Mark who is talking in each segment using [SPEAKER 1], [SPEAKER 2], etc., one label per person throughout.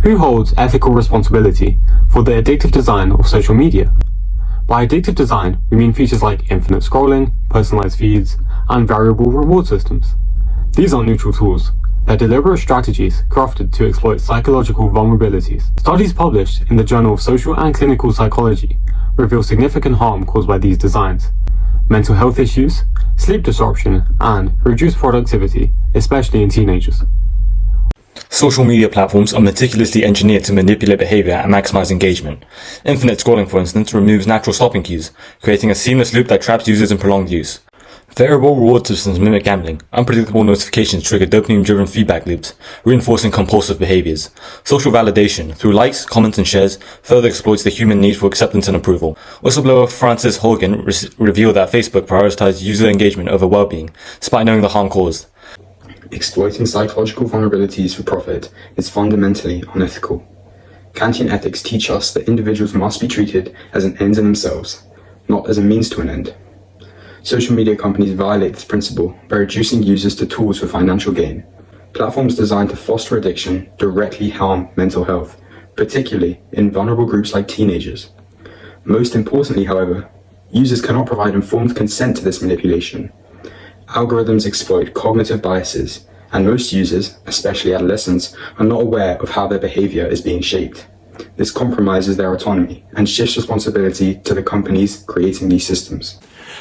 [SPEAKER 1] Who holds ethical responsibility for the addictive design of social media? By addictive design, we mean features like infinite scrolling, personalized feeds, and variable reward systems. These aren't neutral tools. They're deliberate strategies crafted to exploit psychological vulnerabilities. Studies published in the Journal of Social and Clinical Psychology reveal significant harm caused by these designs. Mental health issues, sleep disruption, and reduced productivity, especially in teenagers.
[SPEAKER 2] Social media platforms are meticulously engineered to manipulate behavior and maximize engagement. Infinite scrolling, for instance, removes natural stopping cues, creating a seamless loop that traps users in prolonged use. Variable reward systems mimic gambling. Unpredictable notifications trigger dopamine-driven feedback loops, reinforcing compulsive behaviors. Social validation, through likes, comments, and shares, further exploits the human need for acceptance and approval. Whistleblower Frances Hogan revealed that Facebook prioritized user engagement over well-being, despite knowing the harm caused.
[SPEAKER 3] Exploiting psychological vulnerabilities for profit is fundamentally unethical. Kantian ethics teach us that individuals must be treated as an end in themselves, not as a means to an end. Social media companies violate this principle by reducing users to tools for financial gain. Platforms designed to foster addiction directly harm mental health, particularly in vulnerable groups like teenagers. Most importantly, however, users cannot provide informed consent to this manipulation. Algorithms exploit cognitive biases, and most users, especially adolescents, are not aware of how their behavior is being shaped. This compromises their autonomy and shifts responsibility to the companies creating these systems.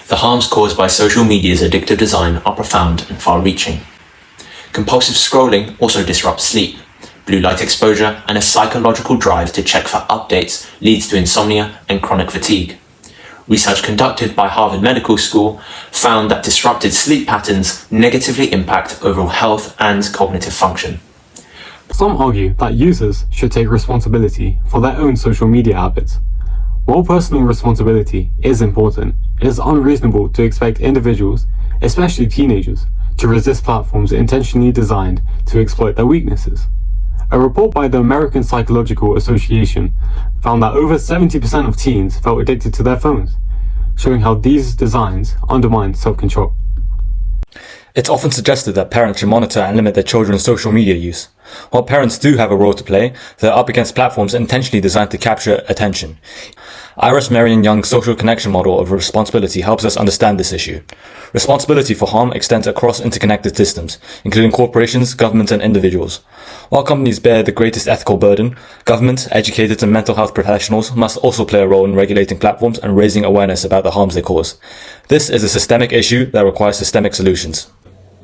[SPEAKER 4] The harms caused by social media's addictive design are profound and far-reaching. Compulsive scrolling also disrupts sleep. Blue light exposure and a psychological drive to check for updates leads to insomnia and chronic fatigue. Research conducted by Harvard Medical School found that disrupted sleep patterns negatively impact overall health and cognitive function.
[SPEAKER 1] Some argue that users should take responsibility for their own social media habits. While personal responsibility is important, it is unreasonable to expect individuals, especially teenagers, to resist platforms intentionally designed to exploit their weaknesses. A report by the American Psychological Association found that over 70% of teens felt addicted to their phones, showing how these designs undermine self-control.
[SPEAKER 2] It's often suggested that parents should monitor and limit their children's social media use. While parents do have a role to play, they're up against platforms intentionally designed to capture attention. Iris Marion Young's social connection model of responsibility helps us understand this issue. Responsibility for harm extends across interconnected systems, including corporations, governments, and individuals. While companies bear the greatest ethical burden, governments, educators, and mental health professionals must also play a role in regulating platforms and raising awareness about the harms they cause. This is a systemic issue that requires systemic solutions.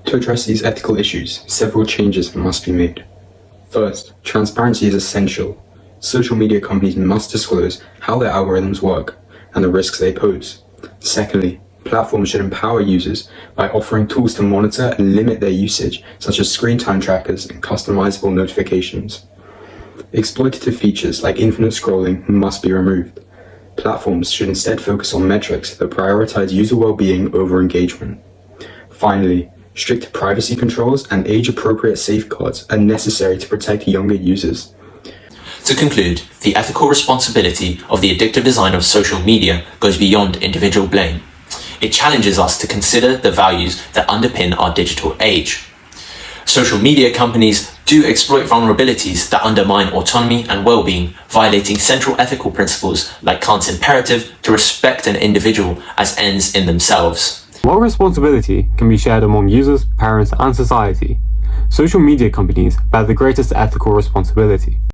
[SPEAKER 3] To address these ethical issues, several changes must be made. First, transparency is essential. Social media companies must disclose how their algorithms work and the risks they pose. Secondly, platforms should empower users by offering tools to monitor and limit their usage, such as screen time trackers and customizable notifications. Exploitative features like infinite scrolling must be removed. Platforms should instead focus on metrics that prioritize user well-being over engagement. Finally, strict privacy controls and age-appropriate safeguards are necessary to protect younger users.
[SPEAKER 4] To conclude, the ethical responsibility of the addictive design of social media goes beyond individual blame. It challenges us to consider the values that underpin our digital age. Social media companies do exploit vulnerabilities that undermine autonomy and well-being, violating central ethical principles like Kant's imperative to respect an individual as ends in themselves.
[SPEAKER 1] While responsibility can be shared among users, parents, and society, social media companies bear the greatest ethical responsibility.